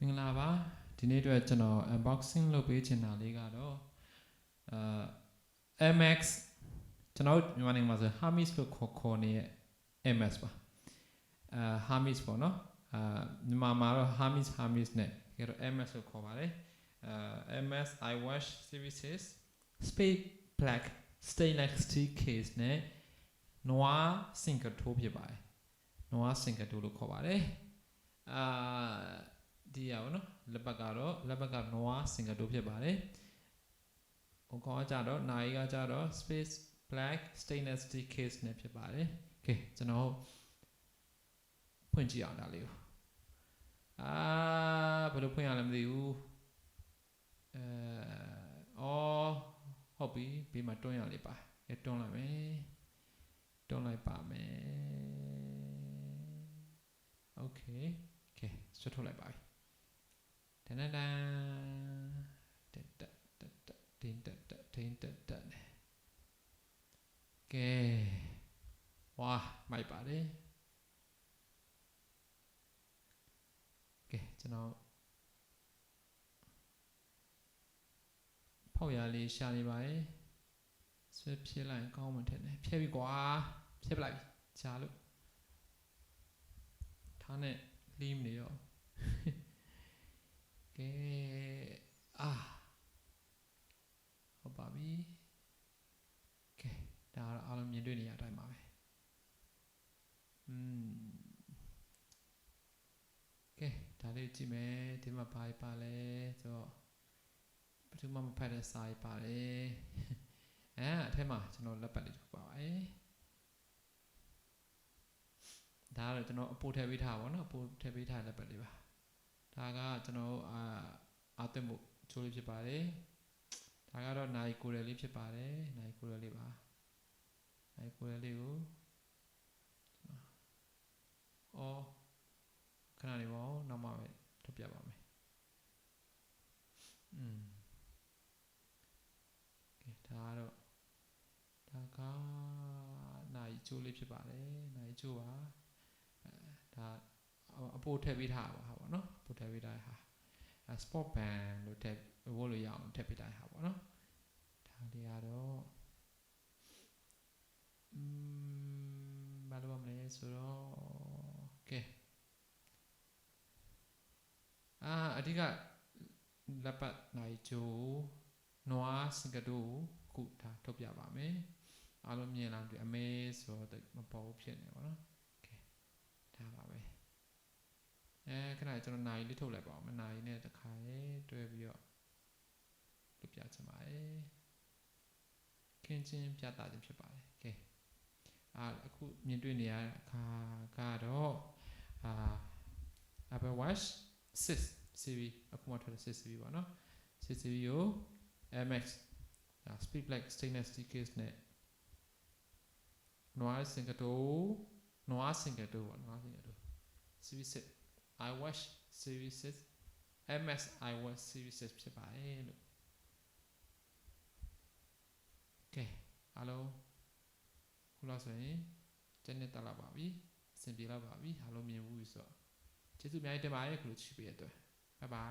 Mingla ba, dini tu channel unboxing lo page channel lega do. MX channel running mas Hermes lo kho ni MS ba. Hermes po no. Mama lo Hermes ne. Kero MS lo kho ba le. MS iWatch Series Space Black Stainless Steel case ne. Noir single toe ဖြစ်ပါတယ် Noir single toe လို့ခေါ်ပါတယ်ဒီရပါတော့လက်ပတ်ကတော့ Noir single toe ဖြစ်ပါတယ်ဟိုကောင်ကကြတော့နိုင်ကကြတော့ Space Black Stainless Steel case နဲ့ဖြစ်ပါတယ်โอเคကျွန်တော်ဖွင့်ကြည့်အောင်ဒါလေးကိုဘယ်လိုဖွင့်ရလဲမသိဘူးဟုတ်ပြီဘေးမှာတွန်းရလေးပါတွန်းလိုက်မယ်တွန်းလိုက်ပါမယ်โอเคဆွတ်ထုတ်လိုက်ပါပြီတန်တန်တက်ကဲဝါမိုက်ပါတယ်ကဲကျွန်တော်ဖောက်ရလေးရှာနေပါတယ်ဆွဲဖြည့်လိုက်ကောင်းမှထင်တယ်ဖြည့်ပြီကွာဖြည့်ပလိုက်ချာလို့ထားနဲ့လီးမနေရောကဲဟုတ်ပါပြီကဲဒါကတော့အားလုံးမြင်တွေ့နေရတိုင်းပါပဲကဲဒါလေးကြည့်မယ်ဒီမှာဘာပါလဲဆိုတော့ဘယ်သူမှမဖတ်တဲ့စာရေးပါတယ်အထဲမှာကျွန်တော်လက်ပတ်လေးထုတ်ပါပါတယ်ဒါကတော့ကျွန်တော်အပို့ထည့်ပေးထားပါတော့အပို့ထည့်ပေးထားလက်ပတ်လေးပါဒါကကျွန်တော်အာသွင်းဖို့ချိုးလေးဖြစ်ပါတယ်ဒါကတော့နိုင်ကိုရယ်လေးဖြစ်ပါတယ်နိုင်ကိုရယ်လေးပါနိုင်ကိုရယ်လေးကိုခဏလေးပေါ့နောက်မှပဲထုတ်ပြပါမယ်ဒါကနိုင်ချိုးလေးဖြစ်ပါတယ်နိုင်ချိုးပါဒါအပို့ထည့်ပေးထားပါဟာပေါ့နော်ပို့ထည့်ပေးထားဟာsport band လို့ထည့်ဝတ်လို့ရအောင်ထည့်ပေးထားဟာပေါ့နော်ဒါလေးကတော့ဘာလို့မလဲဆိုတော့ကဲအဓိကလက်ပတ်နိုင်ချိုးနွားစင်ကတူခုဒါထုတ်ပြပါမယ်အားလုံးမြင်လားဒီအမေဆိုတော့မပေါ်ဘူးဖြစ်နေပါတော့โอเคဒါပါပဲခဏကျွန်တော်နိုင်လေးထုတ်လိုက်ပါဦးမနိုင်နဲ့တခါရေးတွဲပြီးတော့ပြပြချင်ပါတယ်ခင်းချင်းပြတာခြင်းဖြစ်ပါတယ်โอเคအခုမြင်တွေ့နေရတဲ့အခါကတော့Apple Watch 6 series အခုမှထွက်တဲ့6 series ပေါ့နော်6 series ကို MX Speed Black Stainless Steel case နဲ့ Noir single toe Series 6 iWatch Series 6 MS iWatch Series 6ဖြစ်ပါတယ်လို့ကဲအားလုံးခုလောက်ဆိုရင်ကျန်နေတက်လာပါပြီအဆင်ပြေလာပါပြီအားလုံးမြင်ဘူးဆိုတော့ကျေးဇူးအများကြီးတင်ပါတယ်ခုလိုချစ်ပေးရတဲ့အတွက် bye bye